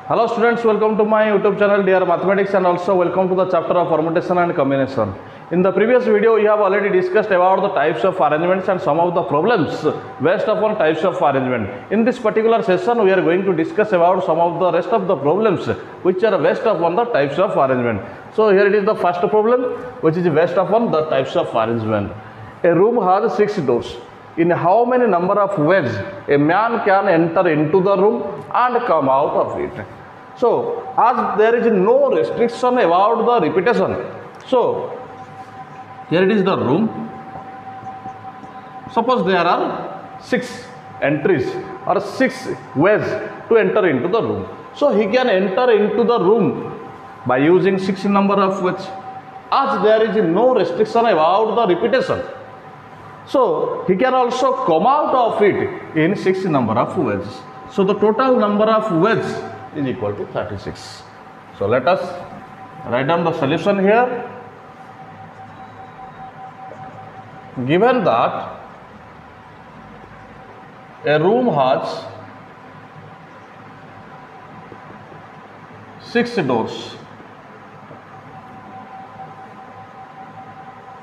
Hello students, welcome to my YouTube channel Dear Mathematics, and also welcome to the chapter of permutation and combination. In the previous video, we have already discussed about the types of arrangements and some of the problems based upon types of arrangement. In this particular session, we are going to discuss about some of the rest of the problems which are based upon the types of arrangement. So here it is the first problem which is based upon the types of arrangement. A room has 6 doors. In how many number of ways a man can enter into the room and come out of it? So, as there is no restriction about the repetition, so here it is the room. Suppose there are 6 entries or 6 ways to enter into the room. So, he can enter into the room by using 6 number of ways, as there is no restriction about the repetition. So, he can also come out of it in 6 number of ways. So, the total number of ways is equal to 36. So, let us write down the solution here. Given that a room has 6 doors,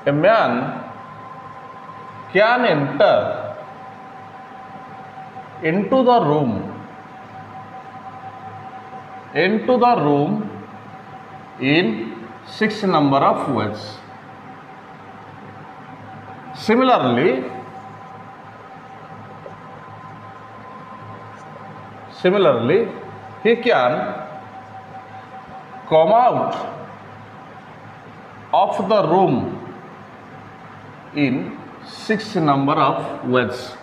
a man can enter into the room in 6 number of ways. Similarly, he can come out of the room in 6 number of ways.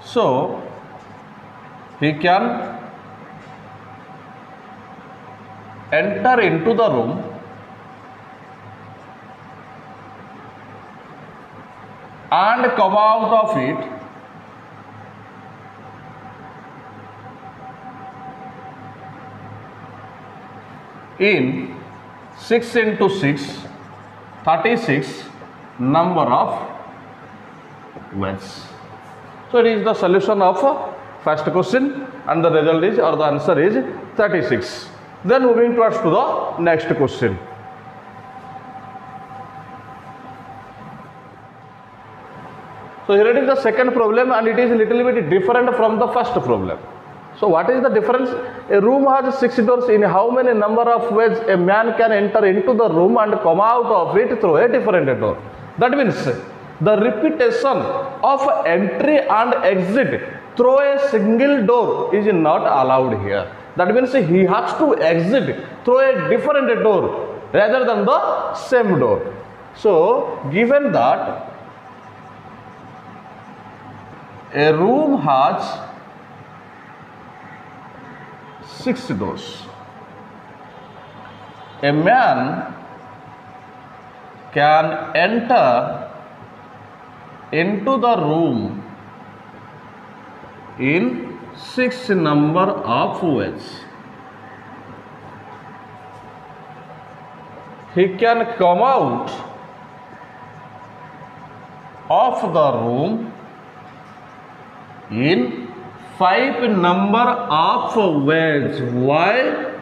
So, he can enter into the room and come out of it in 6 into 6, 36 number of ways. So, it is the solution of first question, and the result is, or the answer is 36. Then moving towards to the next question. So, here it is the second problem, and it is a little bit different from the first problem. So, what is the difference? A room has 6 doors. In how many number of ways a man can enter into the room and come out of it through a different door? That means the repetition of entry and exit through a single door is not allowed here. That means he has to exit through a different door rather than the same door. So, given that a room has 6 doors, a man can enter into the room in 6 number of ways. He can come out of the room in 5 number of ways. Why?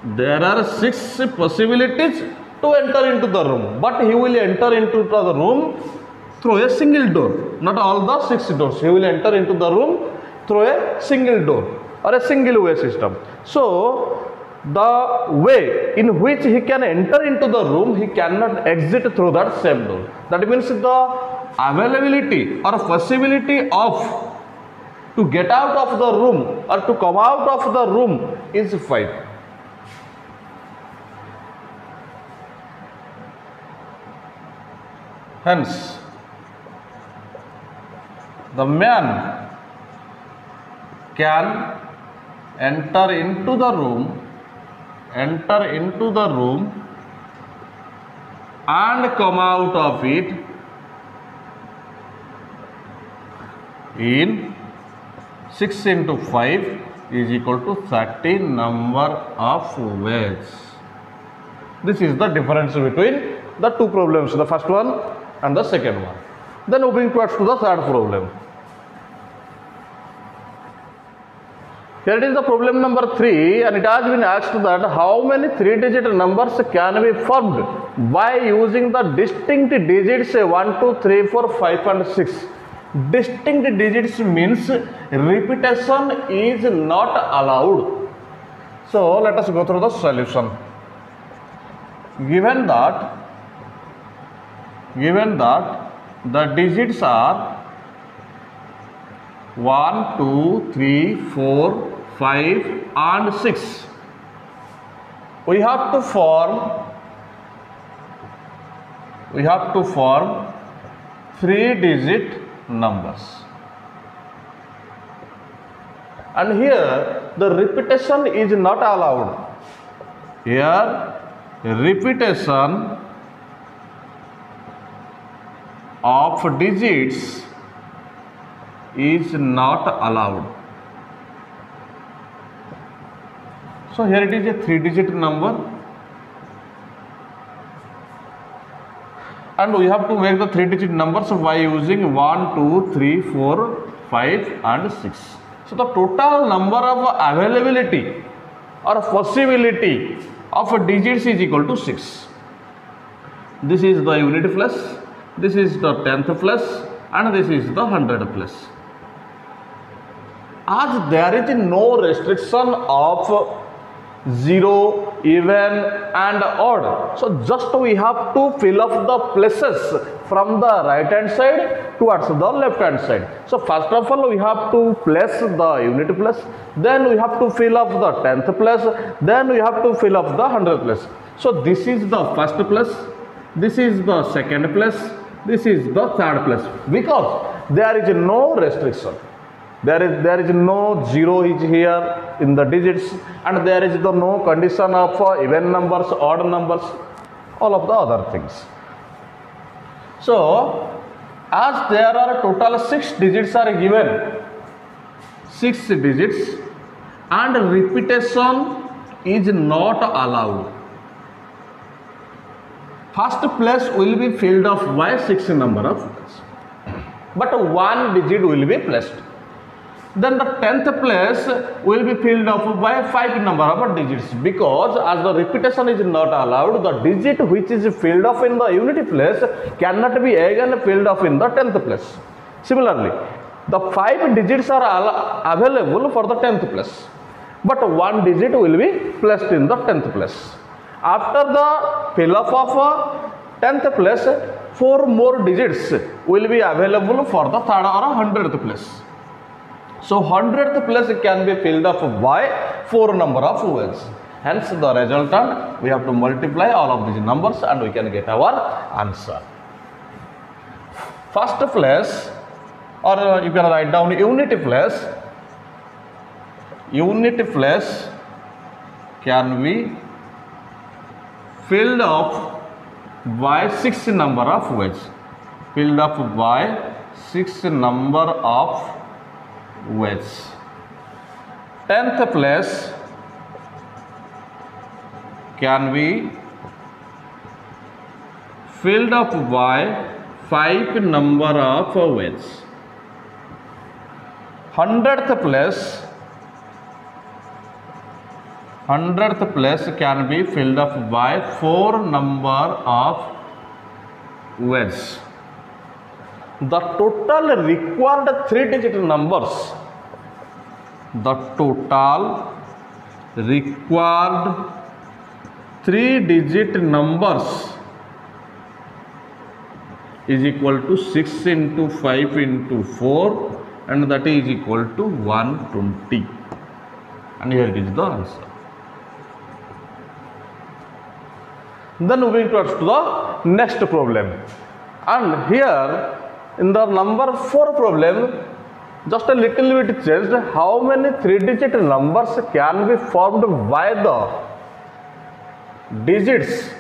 There are 6 possibilities to enter into the room, but he will enter into the room through a single door, not all the 6 doors. He will enter into the room through a single door or a single way system. So, the way in which he can enter into the room, he cannot exit through that same door. That means the availability or possibility of to get out of the room or to come out of the room is 5. Hence, the man can enter into the room and come out of it in 6 into 5 is equal to 30 number of ways. This is the difference between the two problems, the first one and the second one. Then moving towards to the third problem. Here it is the problem number 3, and it has been asked that how many 3-digit numbers can be formed by using the distinct digits 1, 2, 3, 4, 5 and 6. Distinct digits means repetition is not allowed. So let us go through the solution. Given that the digits are 1, 2, 3, 4, 5 and 6, we have to form 3-digit numbers, and here the repetition is not allowed. Here repetition of digits is not allowed. So here it is a 3-digit number, and we have to make the 3-digit numbers by using 1, 2, 3, 4, 5 and 6. So the total number of availability or possibility of digits is equal to 6. This is the unity place, this is the 10th place, and this is the 100th place. As there is no restriction of 0, even and odd, so just we have to fill up the places from the right hand side towards the left hand side. So first of all we have to place the unity place, then we have to fill up the 10th place, then we have to fill up the 100th place. So this is the first place, this is the second place, this is the third place, because there is no restriction. There is no 0 is here in the digits, and there is the no condition of even numbers, odd numbers, all of the other things. So as there are total 6 digits are given, 6 digits, and repetition is not allowed. First place will be filled up by 6 number of digits, but 1 digit will be placed. Then the 10th place will be filled up by 5 number of digits, because as the repetition is not allowed, the digit which is filled up in the unity place cannot be again filled up in the 10th place. Similarly, the 5 digits are available for the 10th place, but 1 digit will be placed in the 10th place. After the fill up of 10th place, 4 more digits will be available for the 3rd or 100th place. So 100th place can be filled up by 4 number of ways. Hence the resultant, we have to multiply all of these numbers and we can get our answer. First place, or you can write down unity place. Unity place can be filled up by 6 number of ways. Filled up by 6 number of ways. 10th place can be filled up by 5 number of ways. 100th place can be filled up by 4 number of ways. The total required 3-digit numbers, the total required 3-digit numbers is equal to 6 into 5 into 4, and that is equal to 120. And here it is the answer. Then moving towards to the next problem, and here in the number 4 problem, just a little bit changed. How many 3-digit numbers can be formed by the digits?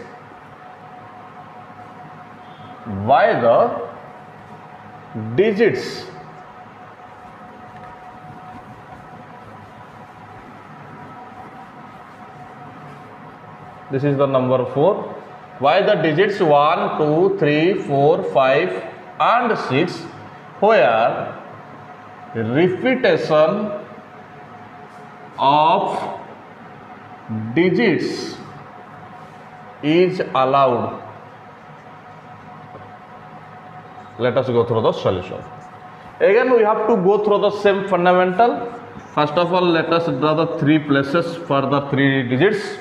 By the digits. This is the number 4. Why the digits 1, 2, 3, 4, 5 and 6, where repetition of digits is allowed. Let us go through the solution. Again we have to go through the same fundamental. First of all, let us draw the 3 places for the 3 digits.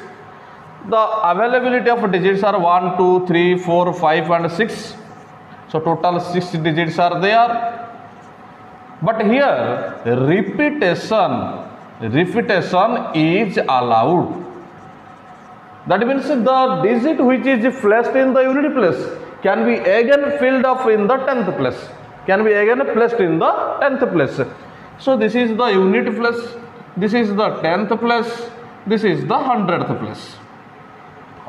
The availability of digits are 1, 2, 3, 4, 5 and 6. So total 6 digits are there. But here repetition is allowed. That means the digit which is placed in the unit place can be again filled up in the 10th place. Can be again placed in the 10th place. So this is the unit place, this is the 10th place, this is the 100th place.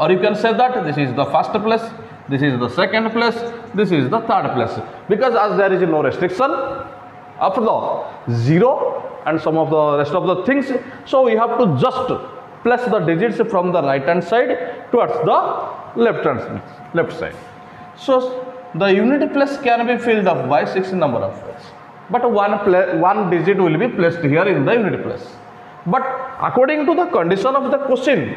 Or you can say that this is the first place, this is the second place, this is the third place. Because as there is no restriction of the 0 and some of the rest of the things, so we have to just place the digits from the right hand side towards the left side. So the unit place can be filled up by 6 number of ways, but one digit will be placed here in the unit place. But according to the condition of the question,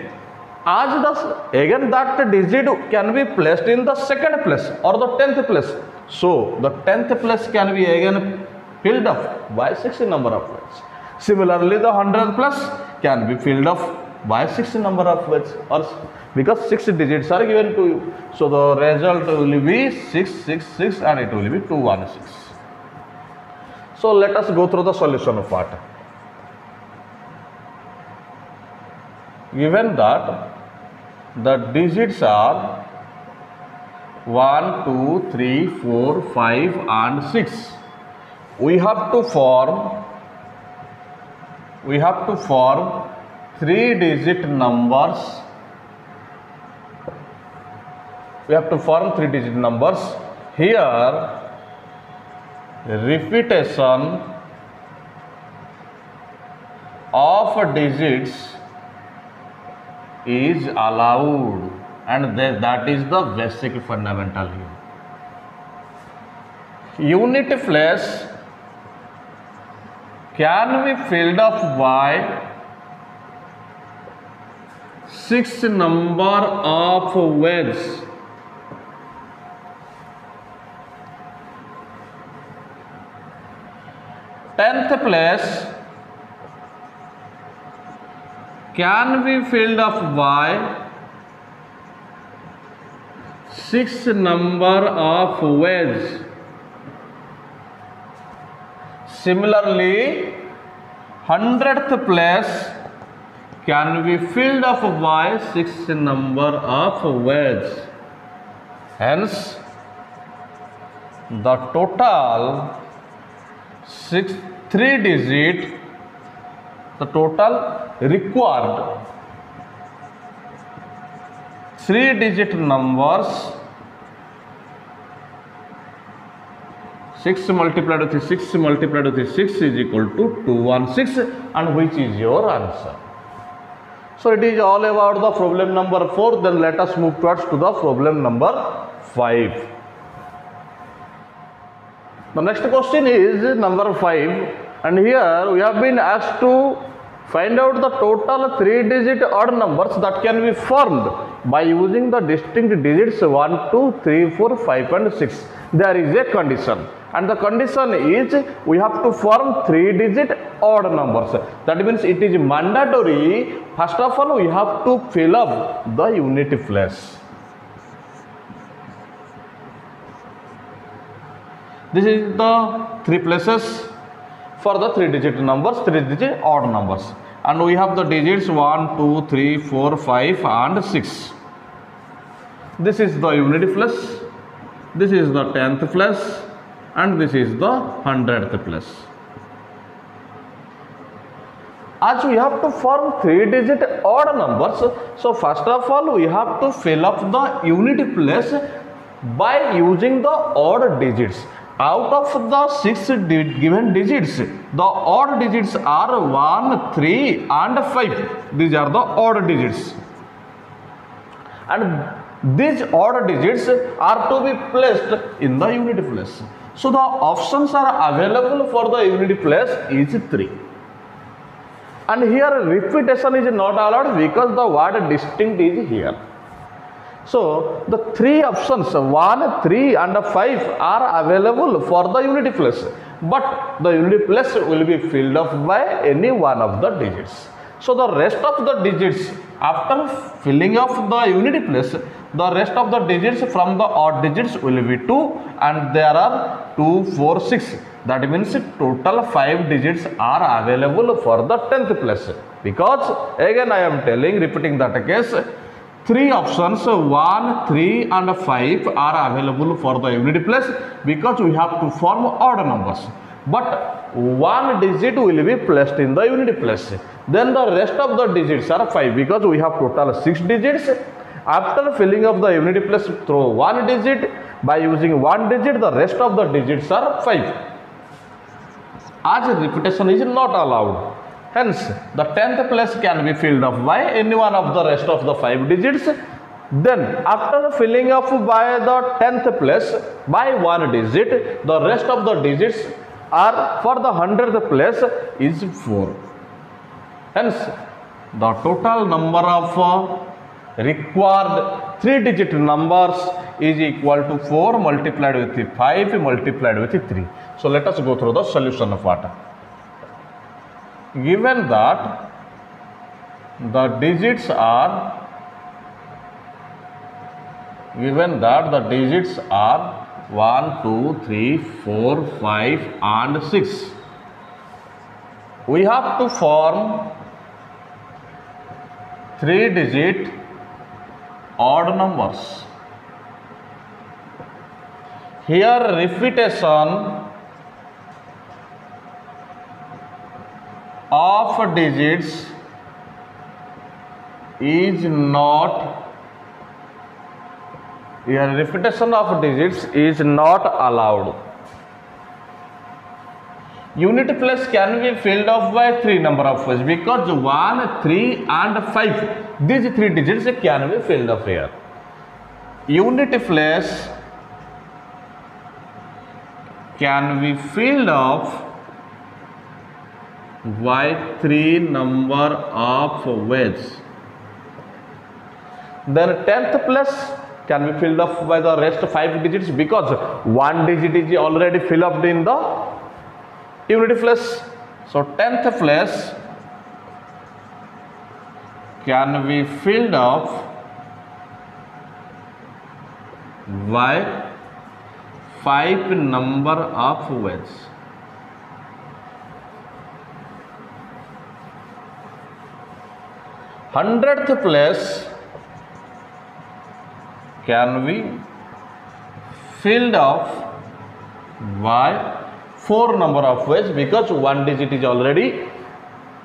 as again that digit can be placed in the second place or the 10th place, so the 10th place can be again filled up by 6 number of ways. Similarly, the 100th place can be filled up by 6 number of ways, or because 6 digits are given to you. So the result will be 666 and it will be 216. So let us go through the solution part. Given that the digits are 1, 2, 3, 4, 5 and 6, we have to form 3-digit numbers. We have to form 3-digit numbers. Here repetition of digits is allowed, and that is the basic fundamental here. Unit place can be filled up by 6 number of ways. Tenth place can be filled up by 6 number of ways. Similarly, 100th place can be filled up by 6 number of ways. Hence, the total 3-digit, the total required 3-digit numbers, 6 multiplied with 6 multiplied with 6 is equal to 216, and which is your answer. So it is all about the problem number 4. Then let us move towards to the problem number 5. The next question is number 5, and here we have been asked to find out the total 3-digit odd numbers that can be formed by using the distinct digits 1, 2, 3, 4, 5 and 6. There is a condition, and the condition is we have to form 3-digit odd numbers. That means it is mandatory. First of all, we have to fill up the unit place. This is the 3 places for the 3-digit numbers, 3-digit odd numbers, and we have the digits 1, 2, 3, 4, 5 and 6. This is the unit place, this is the 10th place, and this is the 100th place. As we have to form 3-digit odd numbers, so first of all we have to fill up the unit place by using the odd digits. Out of the 6 given digits, the odd digits are 1, 3 and 5. These are the odd digits. And these odd digits are to be placed in the unit place. So the options are available for the unit place is 3. And here repetition is not allowed because the word distinct is here. So the 3 options 1, 3 and 5 are available for the unit place, but the unit place will be filled up by any one of the digits. So the rest of the digits, after filling of the unit place, the rest of the digits from the odd digits will be 2, and there are 2, 4, 6. That means total 5 digits are available for the 10th place. Because again I am repeating that case, 3 options 1, 3 and 5 are available for the unit place because we have to form odd numbers. But 1 digit will be placed in the unit place. Then the rest of the digits are 5 because we have total 6 digits. After filling up the unit place through 1 digit, by using 1 digit, the rest of the digits are 5. As repetition is not allowed. Hence, the 10th place can be filled up by any one of the rest of the 5 digits. Then, after filling up by the 10th place by 1 digit, the rest of the digits are for the 100th place is 4. Hence, the total number of required 3-digit numbers is equal to 4 multiplied with 5 multiplied with 3. So, let us go through the solution of what. Given that the digits are 1, 2, 3, 4, 5 and 6, we have to form 3-digit odd numbers. Here repetition of digits is not allowed. Unit place can be filled up by 3 number of ways because 1, 3 and 5, these 3 digits can be filled up here. Unit place can be filled up by 3 number of ways. Then 10th place can be filled up by the rest 5 digits because 1 digit is already filled up in the unit place. So 10th place can be filled up by 5 number of ways. Hundredth place can be filled up by 4 number of ways because 1 digit is already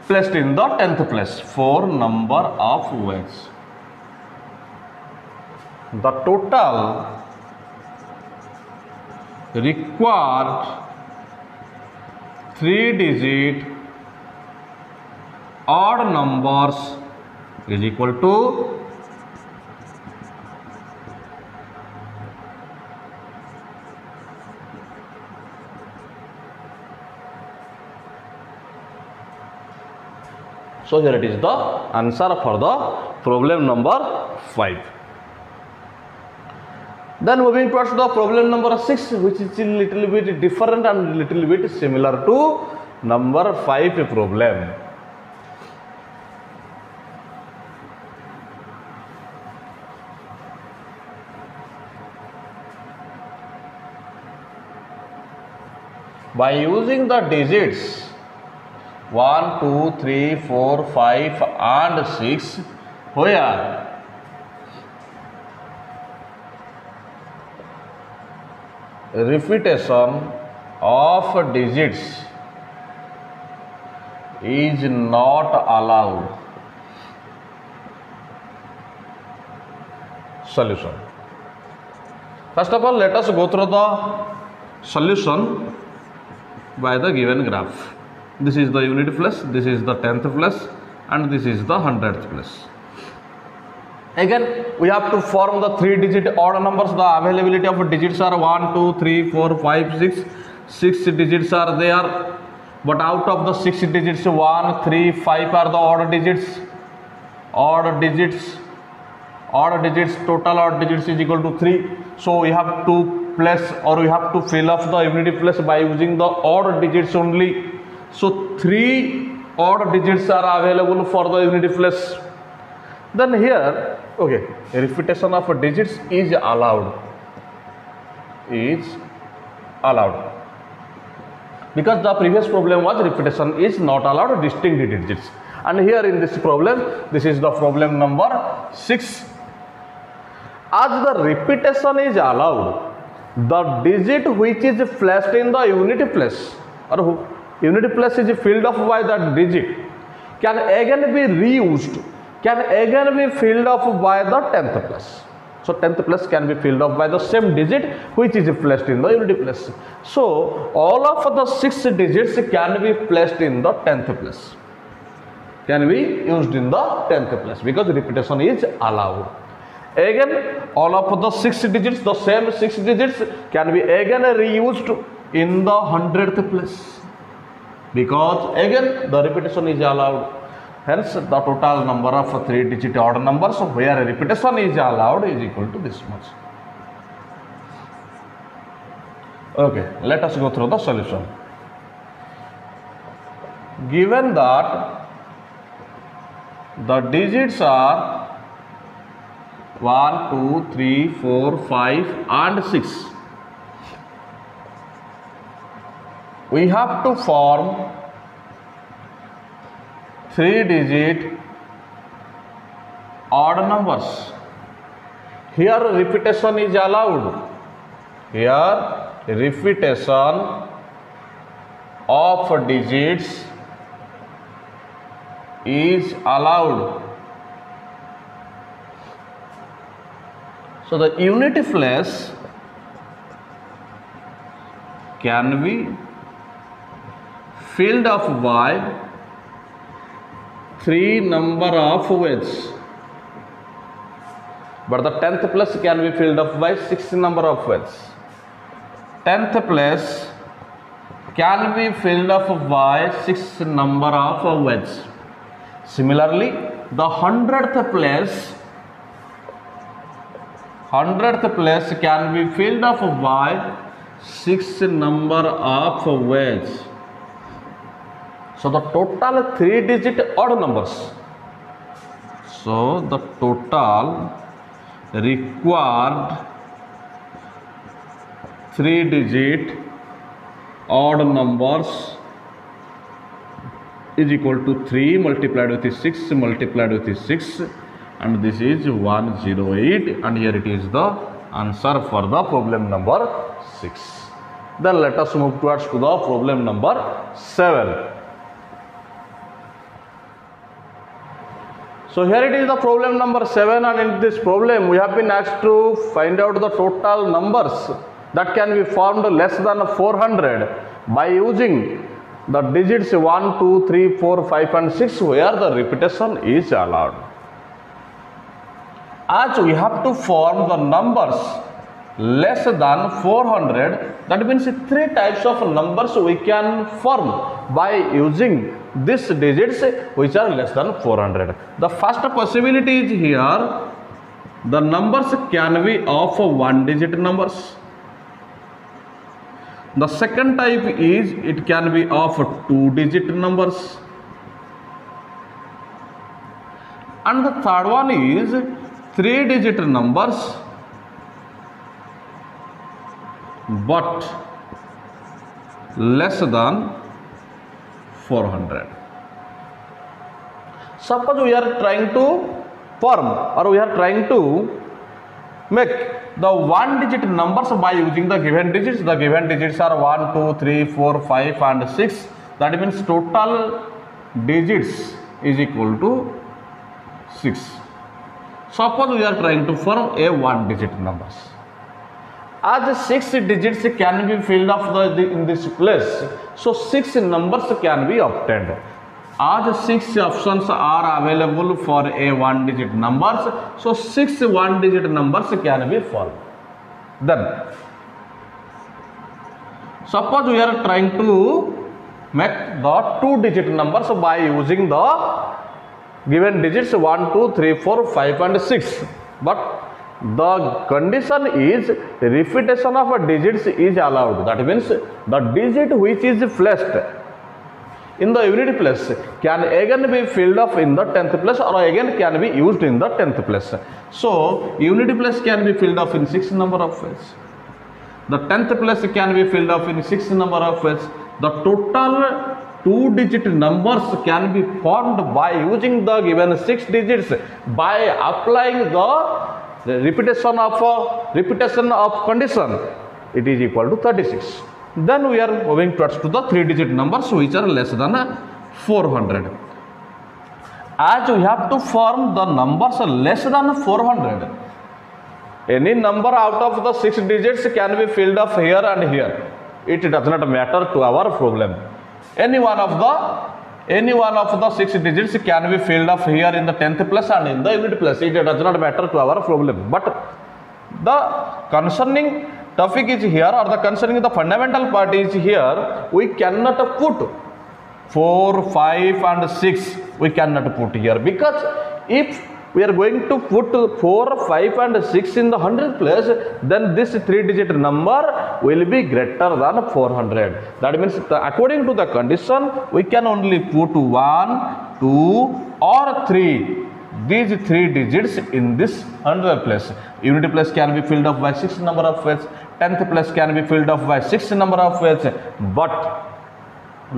placed in the 10th place. 4 number of ways. The total required 3-digit odd numbers is equal to so here it is the answer for the problem number 5. Then moving towards the problem number 6, which is a little bit different and little bit similar to number 5 problem. By using the digits 1, 2, 3, 4, 5 and 6, where repetition of digits is not allowed. Solution. First of all, let us go through the solution by the given graph. This is the unit place, this is the 10th place and this is the 100th place. Again, we have to form the 3-digit odd numbers. The availability of digits are 1, 2, 3, 4, 5, 6. 6 digits are there. But out of the 6 digits, 1, 3, 5 are the odd digits. Odd digits. Odd digits, total odd digits is equal to 3. So we have to place, or we have to fill up the unity place by using the odd digits only. So 3 odd digits are available for the unity place. Then here, okay, repetition of digits is allowed. Is allowed. Because the previous problem was repetition is not allowed, distinct digits. And here in this problem, this is the problem number 6. As the repetition is allowed, the digit which is placed in the unity place, or unity place is filled up by that digit, can again be reused, can again be filled up by the 10th place. So 10th place can be filled up by the same digit which is placed in the unity place. So all of the 6 digits can be placed in the 10th place, can be used in the 10th place, because repetition is allowed. Again, all of the 6 digits, the same 6 digits can be again reused in the 100th place, because again the repetition is allowed. Hence, the total number of 3-digit odd numbers where repetition is allowed is equal to this much. Okay, let us go through the solution. Given that the digits are 1, 2, 3, 4, 5 and 6, we have to form 3-digit odd numbers. Here repetition is allowed. Here repetition of digits is allowed. So the unity place can be filled up by 3 number of ways, but the 10th place can be filled up by 6 number of ways. 10th place can be filled up by 6 number of ways. Similarly, the 100th place can be filled up by 6 number of ways. So the total 3-digit odd numbers. So the total required 3-digit odd numbers is equal to 3 multiplied with 6 multiplied with 6, and this is 108, and here it is the answer for the problem number 6. Then let us move towards to the problem number 7. So here it is the problem number 7, and in this problem we have been asked to find out the total numbers that can be formed less than 400 by using the digits 1, 2, 3, 4, 5 and 6 where the repetition is allowed. As we have to form the numbers less than 400, that means 3 types of numbers we can form by using these digits which are less than 400. The first possibility is here, the numbers can be of 1-digit numbers. The second type is it can be of 2-digit numbers. And the third one is 3-digit numbers but less than 400. Suppose we are trying to form, or we are trying to make the 1-digit numbers by using the given digits. The given digits are 1, 2, 3, 4, 5 and 6. That means total digits is equal to 6. Suppose we are trying to form a 1-digit numbers. As 6 digits can be filled up in this place, so 6 numbers can be obtained. as 6 options are available for a one digit numbers, so 6 one digit numbers can be formed. Then suppose we are trying to make the 2 digit numbers by using the given digits 1 2 3 4 5 and 6, but the condition is repetition of digits is allowed. That means the digit which is placed in the unit place can again be filled up in the 10th place or again can be used in the 10th place. So unit place can be filled up in 6 number of ways. The 10th place can be filled up in 6 number of ways. The total 2 digit numbers can be formed by using the given 6 digits by applying the repetition of condition. It is equal to 36. Then we are moving towards to the 3 digit numbers which are less than 400. As we have to form the numbers less than 400, any number out of the 6 digits can be filled up here and here. It does not matter to our problem. Any one of the 6 digits can be filled up here in the 10th place and in the unit place. It does not matter to our problem. But the concerning topic is here, or the concerning the fundamental part is here. We cannot put 4, 5 and 6. We cannot put here, because if we are going to put 4, 5 and 6 in the 100th place, then this 3 digit number will be greater than 400. That means according to the condition, we can only put 1, 2 or 3. These 3 digits in this 100th place. Unit place can be filled up by 6 number of ways. 10th place can be filled up by 6 number of ways. But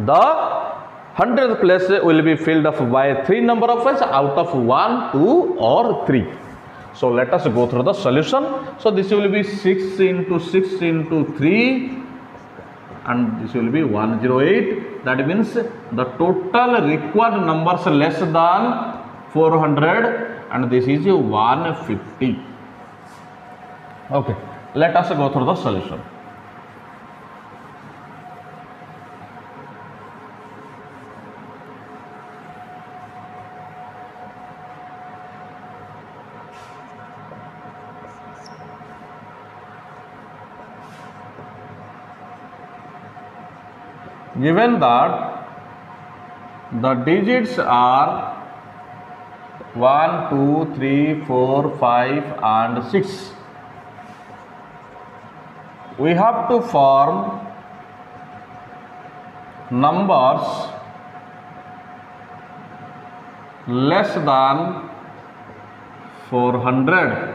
the 100th place will be filled up by 3 number of ways out of 1, 2 or 3. So let us go through the solution. So this will be 6 into 6 into 3 and this will be 108. That means the total required numbers less than 400 and this is 150. Okay, let us go through the solution. Given that the digits are 1, 2, 3, 4, 5 and 6, we have to form numbers less than 400,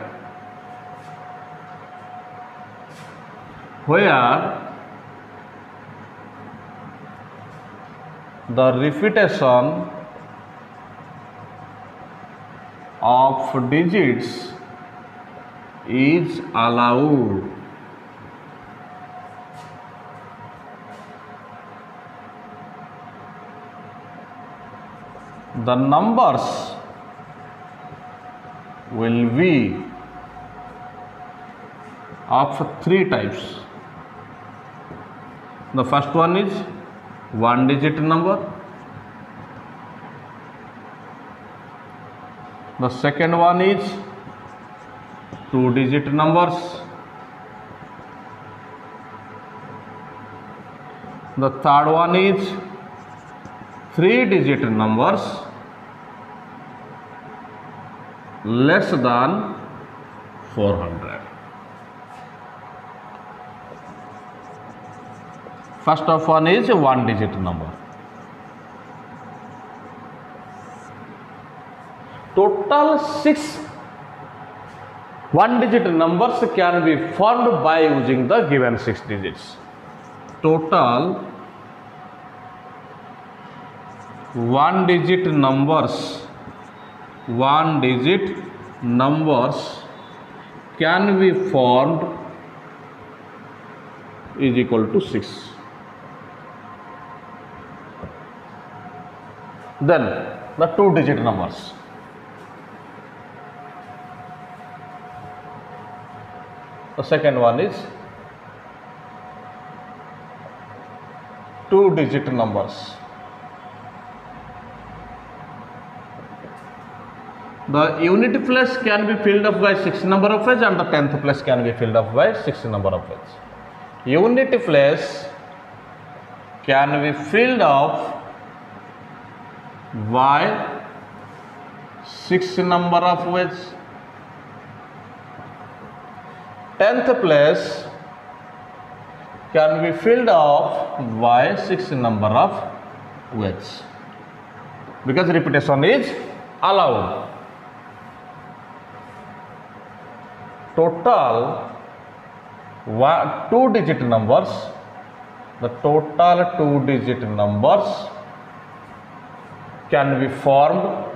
where the repetition of digits is allowed. The numbers will be of 3 types. The first one is 1 digit number. The second one is 2 digit numbers. The third one is 3 digit numbers less than 400. First of one is 1 digit number. Total 6 1 digit numbers can be formed by using the given 6 digits. Total 1 digit numbers can be formed is equal to 6. Then the 2 digit numbers. The second one is 2 digit numbers. The unit place can be filled up by 6 number of edges and the 10th place can be filled up by 6 number of edges. Unit place can be filled up by 6 number of edges. 10th place can be filled up by 6 number of wedges, because repetition is allowed. Total 2-digit numbers, the total 2-digit numbers can be formed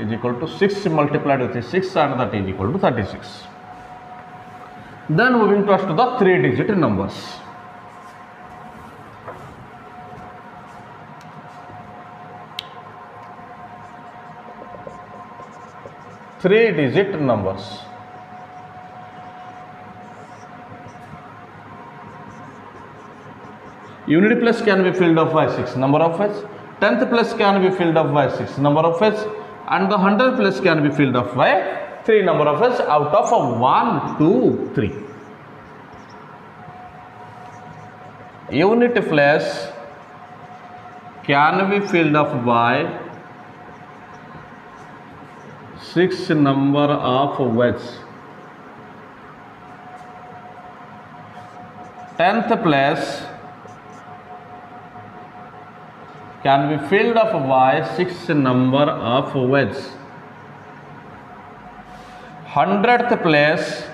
is equal to 6 multiplied with 6, and that is equal to 36. Then moving to the 3-digit numbers. Three-digit numbers. Unit place can be filled up by 6 number of edges. 10th place can be filled up by 6 number of edges, and the 100th place can be filled up by 3 number of edges out of 1, 2, 3. Unit place can be filled up by 6 number of wedges. 10th place can be filled up by 6 number of wedges. 100th place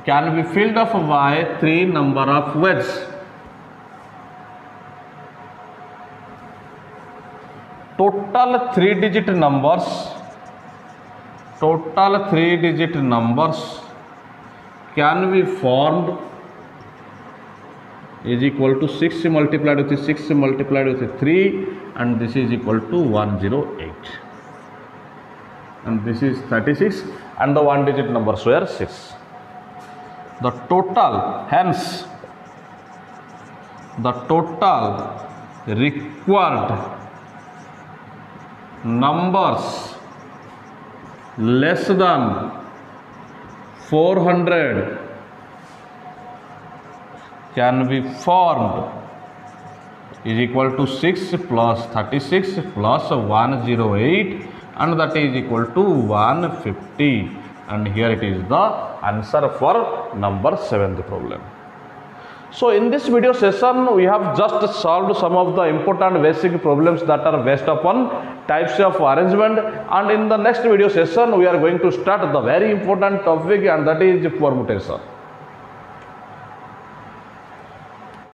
can be filled up by 3 number of wedges. Total 3-digit numbers can be formed is equal to 6 multiplied with 6 multiplied with 3, and this is equal to 108, and this is 36, and the 1-digit numbers were 6. The total, hence the total required numbers less than 400 can be formed is equal to 6 plus 36 plus 108, and that is equal to 150, and here it is the answer for number 7th problem. So in this video session we have just solved some of the important basic problems that are based upon types of arrangement, and in the next video session we are going to start the very important topic, and that is permutation.